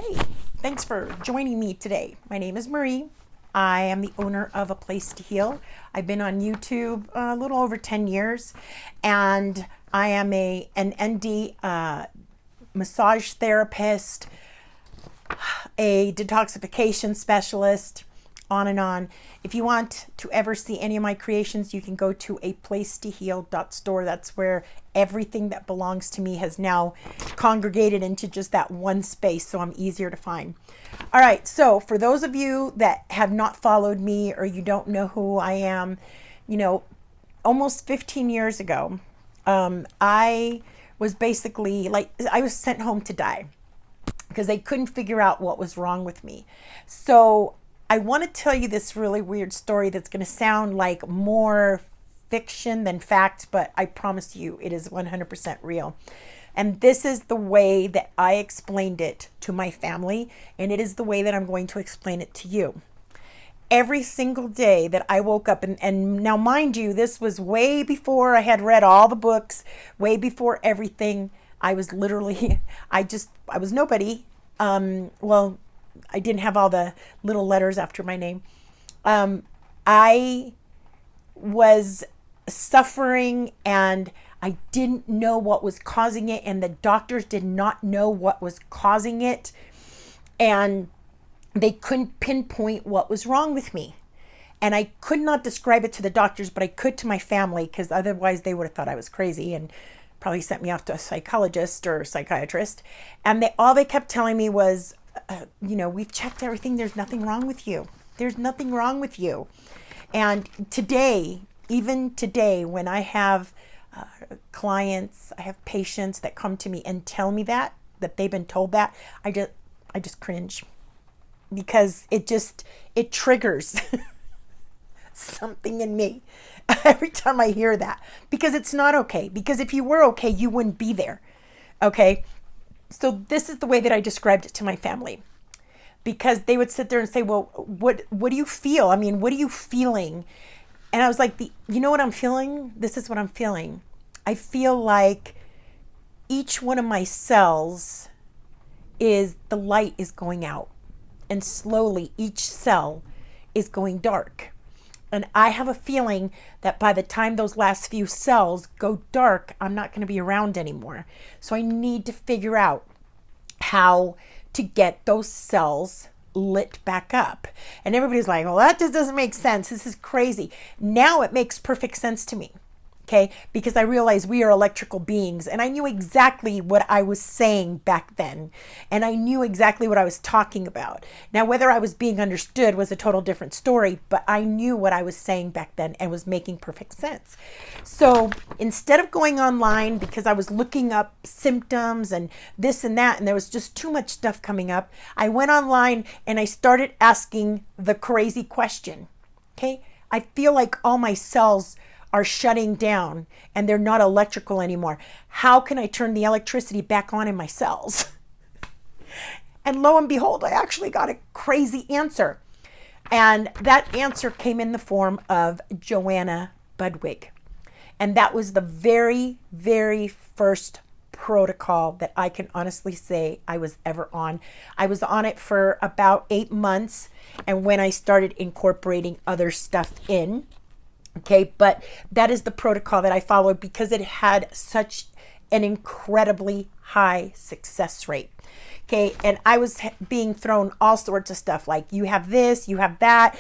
Hey, thanks for joining me today. My name is Marie. I am the owner of A Place to Heal. I've been on YouTube a little over 10 years, and I am an ND massage therapist, a detoxification specialist, on and on. If you want to ever see any of my creations, you can go to aplacetoheal.store. That's where everything that belongs to me has now congregated into just that one space, so I'm easier to find. All right, so for those of you that have not followed me or you don't know who I am, almost 15 years ago, I was basically I was sent home to die because they couldn't figure out what was wrong with me. So I want to tell you this really weird story that's going to sound like more fiction than fact, but I promise you it is 100% real. And this is the way that I explained it to my family, and it is the way that I'm going to explain it to you. Every single day that I woke up, and now mind you, this was way before I had read all the books, way before everything. I was literally, I was nobody. I didn't have all the little letters after my name. I was suffering and I didn't know what was causing it, and the doctors did not know what was causing it, and they couldn't pinpoint what was wrong with me. And I could not describe it to the doctors, but I could to my family, because otherwise they would have thought I was crazy and probably sent me off to a psychologist or a psychiatrist. And all they kept telling me was, we've checked everything. There's nothing wrong with you. There's nothing wrong with you. And today, even today, when I have clients, I have patients that come to me and tell me that they've been told that, I just cringe, because it triggers something in me every time I hear that, because it's not okay. Because if you were okay, you wouldn't be there. Okay. So this is the way that I described it to my family, because they would sit there and say, well, what do you feel? I mean, what are you feeling? And I was like, you know what I'm feeling? This is what I'm feeling. I feel like each one of my cells the light is going out, and slowly each cell is going dark. And I have a feeling that by the time those last few cells go dark, I'm not going to be around anymore. So I need to figure out how to get those cells lit back up. And everybody's like, well, that just doesn't make sense. This is crazy. Now it makes perfect sense to me. Okay, because I realize we are electrical beings, and I knew exactly what I was saying back then, and I knew exactly what I was talking about. Now, whether I was being understood was a total different story, but I knew what I was saying back then and was making perfect sense. So instead of going online, because I was looking up symptoms and this and that, and there was just too much stuff coming up, I went online and I started asking the crazy question. Okay, I feel like all my cells are shutting down and they're not electrical anymore. How can I turn the electricity back on in my cells? And lo and behold, I actually got a crazy answer. And that answer came in the form of Joanna Budwig. And that was the very, very first protocol that I can honestly say I was ever on. I was on it for about 8 months. And when I started incorporating other stuff in, okay, but that is the protocol that I followed because it had such an incredibly high success rate. Okay, and I was being thrown all sorts of stuff like, you have this, you have that,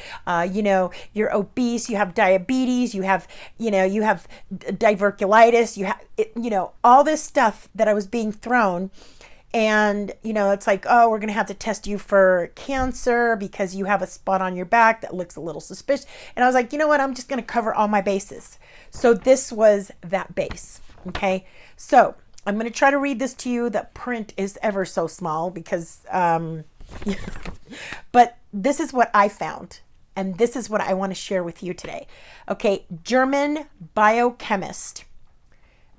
you're obese, you have diabetes, you have diverculitis, you have, all this stuff that I was being thrown. And, it's like, oh, we're going to have to test you for cancer because you have a spot on your back that looks a little suspicious. And I was like, you know what? I'm just going to cover all my bases. So this was that base. Okay. So I'm going to try to read this to you. The print is ever so small because, but this is what I found. And this is what I want to share with you today. Okay. German biochemist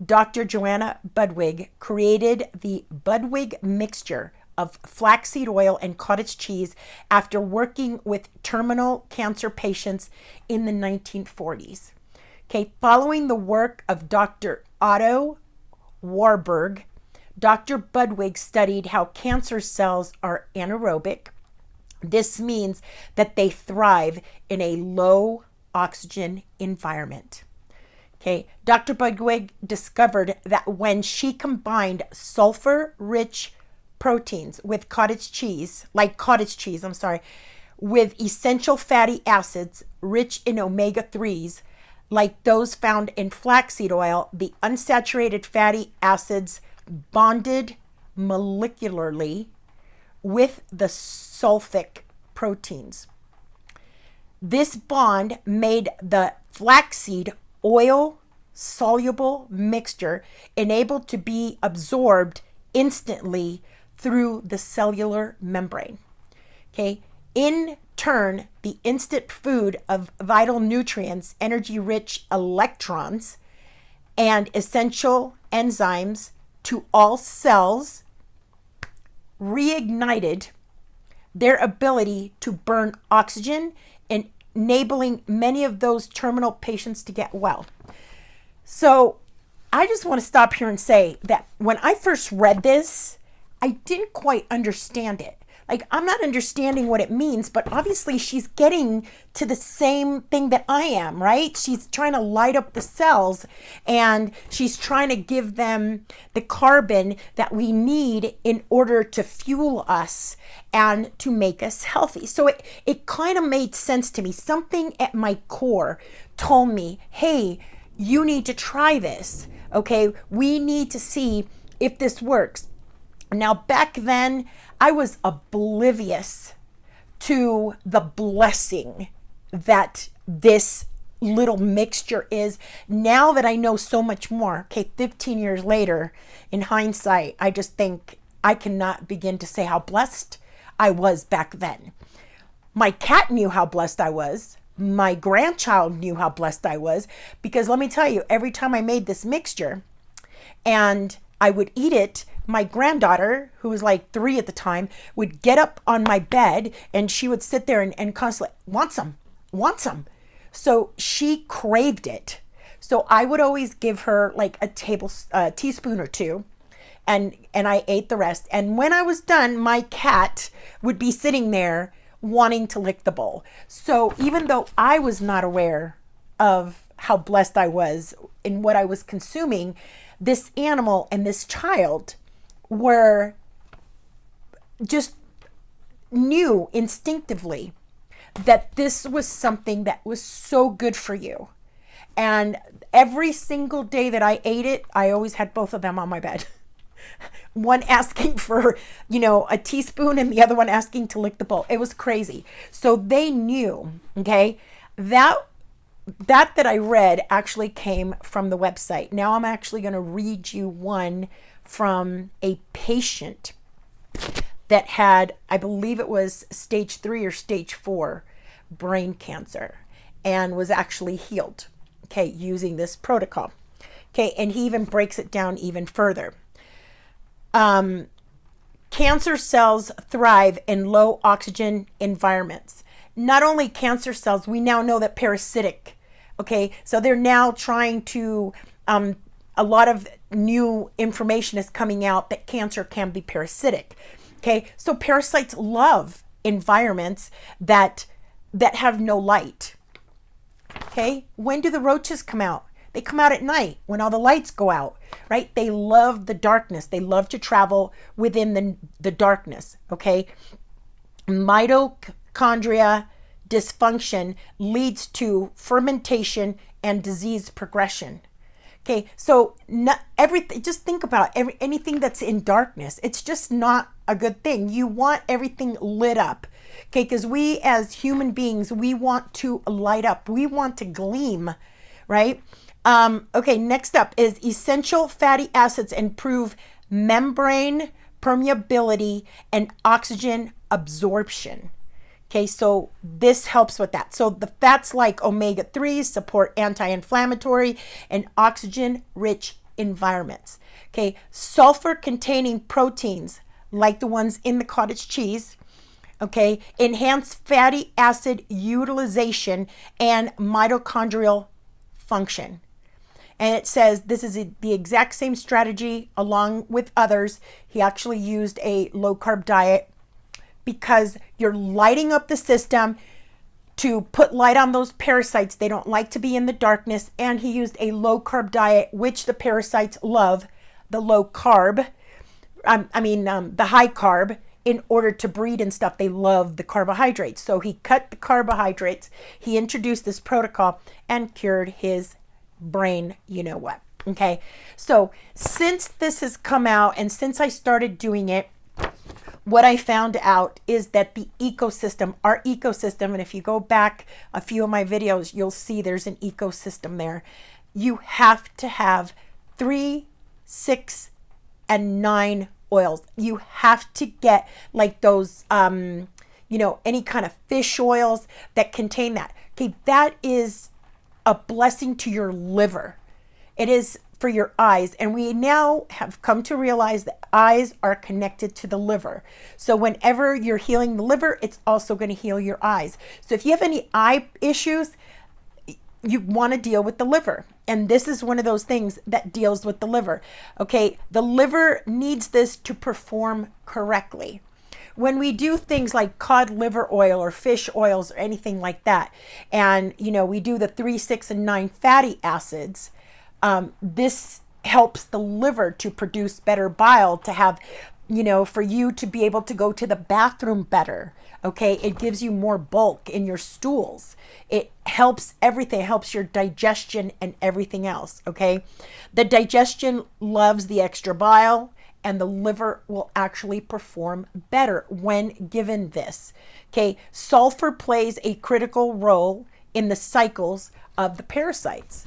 Dr. Joanna Budwig created the Budwig mixture of flaxseed oil and cottage cheese after working with terminal cancer patients in the 1940s. Okay, following the work of Dr. Otto Warburg, Dr. Budwig studied how cancer cells are anaerobic. This means that they thrive in a low oxygen environment. Okay, Dr. Budwig discovered that when she combined sulfur-rich proteins with cottage cheese, with essential fatty acids rich in omega-3s, like those found in flaxseed oil, the unsaturated fatty acids bonded molecularly with the sulfic proteins. This bond made the flaxseed oil soluble mixture enabled to be absorbed instantly through the cellular membrane. Okay. In turn, the instant food of vital nutrients, energy-rich electrons, and essential enzymes to all cells reignited their ability to burn oxygen, and enabling many of those terminal patients to get well. So I just want to stop here and say that when I first read this, I didn't quite understand it. Like, I'm not understanding what it means, but obviously she's getting to the same thing that I am, right? She's trying to light up the cells, and she's trying to give them the carbon that we need in order to fuel us and to make us healthy. So it kind of made sense to me. Something at my core told me, hey, you need to try this, okay? We need to see if this works. Now, back then, I was oblivious to the blessing that this little mixture is. Now that I know so much more, okay, 15 years later, in hindsight, I just think I cannot begin to say how blessed I was back then. My cat knew how blessed I was. My grandchild knew how blessed I was, because let me tell you, every time I made this mixture and I would eat it, my granddaughter, who was like 3 at the time, would get up on my bed and she would sit there and constantly, want some. So she craved it. So I would always give her like a teaspoon or two, and I ate the rest. And when I was done, my cat would be sitting there wanting to lick the bowl. So even though I was not aware of how blessed I was in what I was consuming, this animal and this child were just knew instinctively that this was something that was so good for you. And every single day that I ate it, I always had both of them on my bed. One asking for, a teaspoon, and the other one asking to lick the bowl. It was crazy. So they knew, okay, that I read actually came from the website. Now I'm actually going to read you one from a patient that had, I believe it was stage 3 or stage 4 brain cancer, and was actually healed, okay, using this protocol. Okay, and he even breaks it down even further. Cancer cells thrive in low oxygen environments. Not only cancer cells, we now know that parasitic, okay, so they're now trying to, a lot of new information is coming out that cancer can be parasitic. Okay, so parasites love environments that have no light. Okay, when do the roaches come out? They come out at night when all the lights go out, right? They love the darkness. They love to travel within the darkness, okay? Mitochondria dysfunction leads to fermentation and disease progression. Okay, so just think about anything that's in darkness. It's just not a good thing. You want everything lit up, okay? Because we as human beings, we want to light up. We want to gleam, right? Okay, next up is essential fatty acids improve membrane permeability and oxygen absorption. Okay, so this helps with that. So the fats like omega-3s support anti-inflammatory and oxygen-rich environments. Okay, sulfur-containing proteins like the ones in the cottage cheese, okay, enhance fatty acid utilization and mitochondrial function. And it says this is the exact same strategy along with others. He actually used a low carb diet because you're lighting up the system to put light on those parasites. They don't like to be in the darkness. And he used a low carb diet, which the parasites love, the low carb, the high carb, in order to breed and stuff. They love the carbohydrates. So he cut the carbohydrates. He introduced this protocol and cured his brain, you know what. Okay. So since this has come out and since I started doing it, what I found out is that the ecosystem, our ecosystem, and if you go back a few of my videos, you'll see there's an ecosystem there. You have to have 3, 6, and 9 oils. You have to get like those, any kind of fish oils that contain that. Okay, that is a blessing to your liver. It is for your eyes. And we now have come to realize that eyes are connected to the liver. So whenever you're healing the liver, it's also going to heal your eyes. So if you have any eye issues, you want to deal with the liver. And this is one of those things that deals with the liver. Okay, the liver needs this to perform correctly. When we do things like cod liver oil or fish oils or anything like that, and we do the 3, 6, and 9 fatty acids, this helps the liver to produce better bile, to have, for you to be able to go to the bathroom better. Okay, it gives you more bulk in your stools. It helps everything. It helps your digestion and everything else. Okay, the digestion loves the extra bile, and the liver will actually perform better when given this. Okay, sulfur plays a critical role in the cycles of the parasites.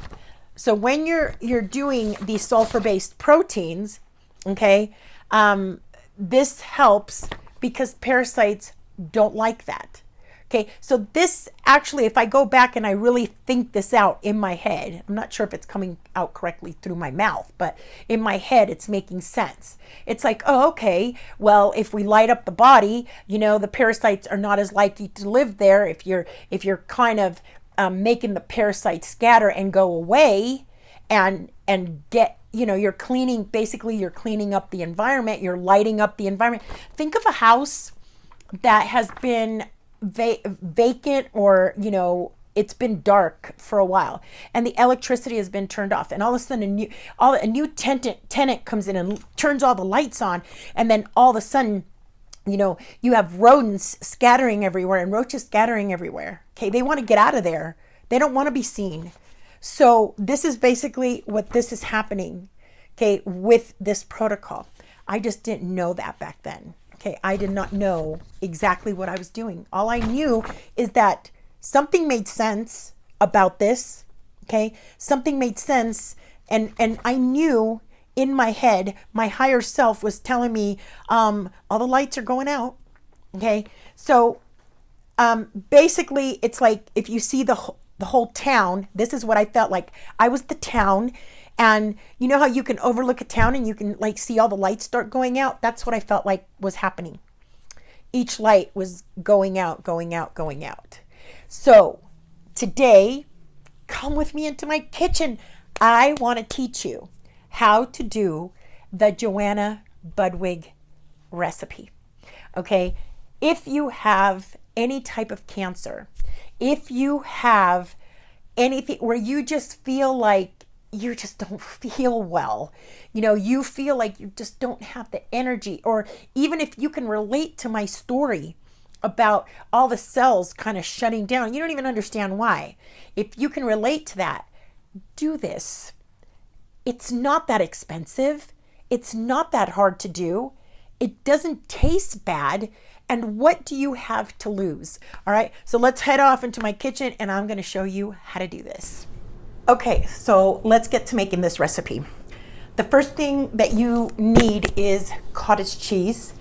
So when you're doing these sulfur-based proteins, okay, this helps because parasites don't like that. Okay, so this actually, if I go back and I really think this out in my head, I'm not sure if it's coming out correctly through my mouth, but in my head, it's making sense. It's like, oh, okay, well, if we light up the body, the parasites are not as likely to live there. If you're kind of making the parasites scatter and go away and get, you're cleaning up the environment, you're lighting up the environment. Think of a house that has been vacant or, it's been dark for a while and the electricity has been turned off, and all of a sudden a new tenant comes in and turns all the lights on, and then all of a sudden, you have rodents scattering everywhere and roaches scattering everywhere. Okay, they want to get out of there. They don't want to be seen. So this is basically what this is happening, okay, with this protocol. I just didn't know that back then. Okay, I did not know exactly what I was doing. All I knew is that something made sense about this. Okay, something made sense, and I knew in my head, my higher self was telling me, all the lights are going out. Okay, so basically, it's like if you see the whole town. This is what I felt like. I was the town. And you know how you can overlook a town and you can like see all the lights start going out? That's what I felt like was happening. Each light was going out, going out, going out. So today, come with me into my kitchen. I want to teach you how to do the Joanna Budwig recipe. Okay. If you have any type of cancer, if you have anything where you just feel like you just don't feel well, you feel like you just don't have the energy, or even if you can relate to my story about all the cells kind of shutting down, you don't even understand why. If you can relate to that, do this. It's not that expensive. It's not that hard to do. It doesn't taste bad. And what do you have to lose? All right, so let's head off into my kitchen and I'm going to show you how to do this. Okay, so let's get to making this recipe. The first thing that you need is cottage cheese,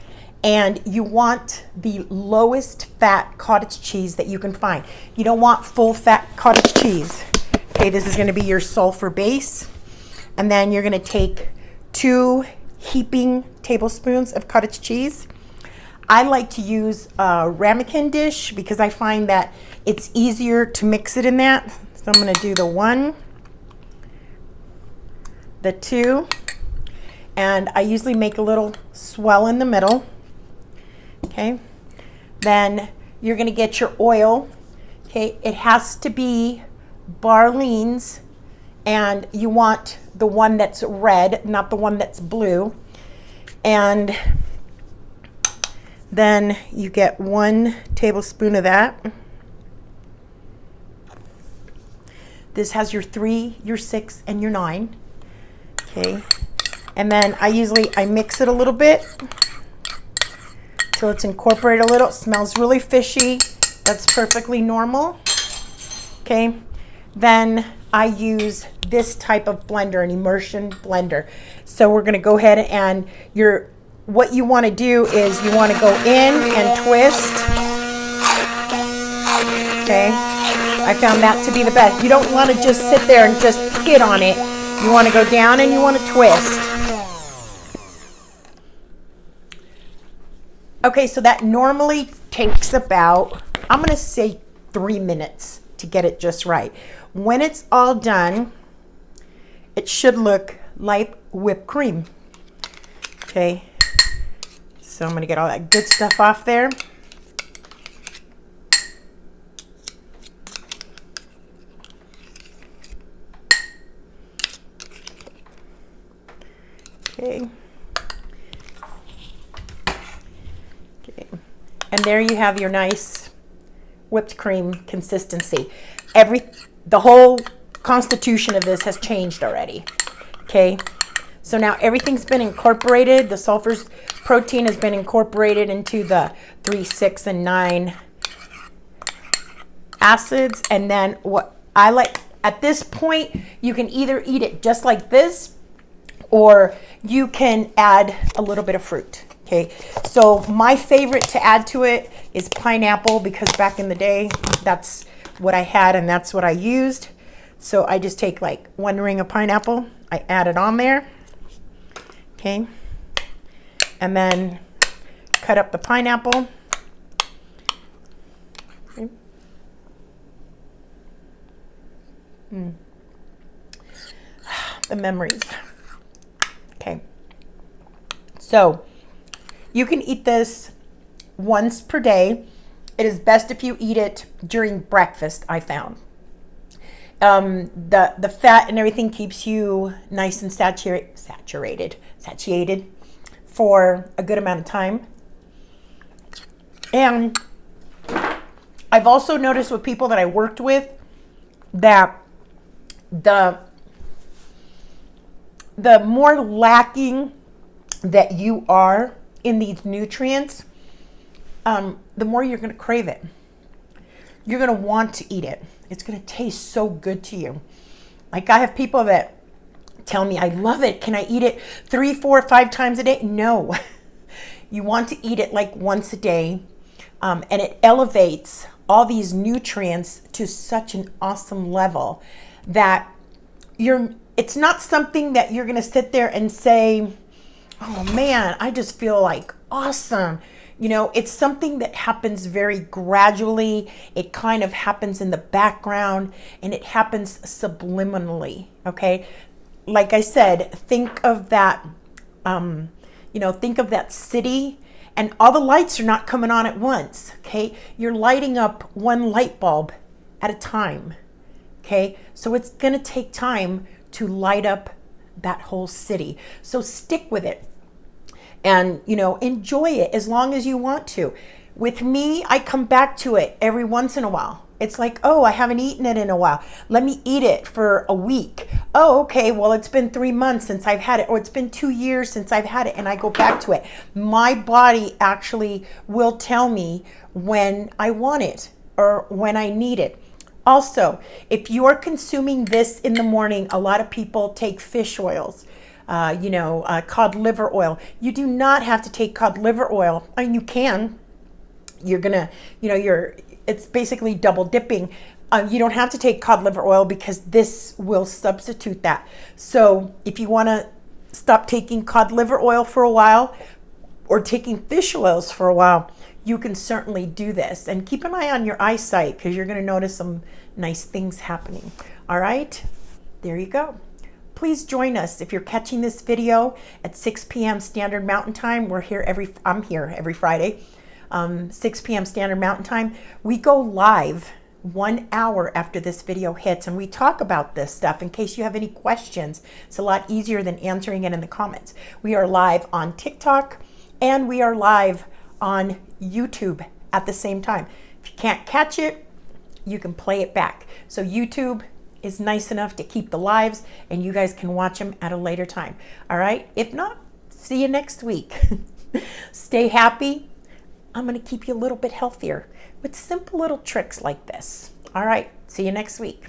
and you want the lowest fat cottage cheese that you can find. You don't want full fat cottage cheese. Okay, this is going to be your sulfur base, and then you're going to take 2 heaping tablespoons of cottage cheese. I like to use a ramekin dish because I find that it's easier to mix it in that. So I'm going to do the 1, the two, and I usually make a little swell in the middle. Okay, then you're going to get your oil. Okay, it has to be Barlean's, and you want the one that's red, not the one that's blue. And then you get 1 tablespoon of that. This has your 3, your 6, and your 9. Okay, and then I mix it a little bit till it's incorporated a little. It smells really fishy. That's perfectly normal. Okay, then I use this type of blender, an immersion blender. So we're gonna go ahead and what you wanna do is you wanna go in and twist. Okay, I found that to be the best. You don't wanna just sit there and just hit on it. You wanna go down and you wanna twist. Okay, so that normally takes about, I'm gonna say 3 minutes to get it just right. When it's all done, it should look like whipped cream. Okay, so I'm gonna get all that good stuff off there. Okay. Okay. And there you have your nice whipped cream consistency. The whole constitution of this has changed already. Okay. So now everything's been incorporated. The sulfur's protein has been incorporated into the 3, 6, and 9 acids. And then what I like at this point, you can either eat it just like this, or you can add a little bit of fruit. Okay, so my favorite to add to it is pineapple, because back in the day, that's what I had and that's what I used. So I just take like 1 ring of pineapple, I add it on there. Okay, and then cut up the pineapple. Okay. The memories. Okay, so you can eat this once per day. It is best if you eat it during breakfast, I found. The fat and everything keeps you nice and satiated for a good amount of time. And I've also noticed with people that I worked with that the more lacking that you are in these nutrients, the more you're going to crave it. You're going to want to eat it. It's going to taste so good to you. Like, I have people that tell me, I love it. Can I eat it 3, 4, 5 times a day? No. You want to eat it like once a day. And it elevates all these nutrients to such an awesome level that it's not something that you're going to sit there and say, oh man, I just feel like awesome. You know, it's something that happens very gradually. It kind of happens in the background, and it happens subliminally. Okay. Like I said, think of that, think of that city, and all the lights are not coming on at once. Okay. You're lighting up one light bulb at a time. Okay. So it's going to take time to light up that whole city. So stick with it and, enjoy it as long as you want to. With me, I come back to it every once in a while. It's like, oh, I haven't eaten it in a while. Let me eat it for a week. Oh, okay. Well, it's been 3 months since I've had it, or it's been 2 years since I've had it, and I go back to it. My body actually will tell me when I want it or when I need it. Also, if you are consuming this in the morning, a lot of people take fish oils, cod liver oil. You do not have to take cod liver oil. I mean, you can. You're gonna, it's basically double dipping. You don't have to take cod liver oil because this will substitute that. So if you want to stop taking cod liver oil for a while, or taking fish oils for a while, you can certainly do this. And keep an eye on your eyesight, because you're going to notice some nice things happening. All right, there you go. please join us. If you're catching this video at 6 p.m. Standard Mountain Time, I'm here every Friday, 6 p.m. Standard Mountain Time. We go live 1 hour after this video hits, and we talk about this stuff in case you have any questions. It's a lot easier than answering it in the comments. We are live on TikTok, and we are live on YouTube at the same time. If you can't catch it, you can play it back. So YouTube is nice enough to keep the lives, and you guys can watch them at a later time. All right? If not, see you next week. Stay happy. I'm going to keep you a little bit healthier with simple little tricks like this. All right. See you next week.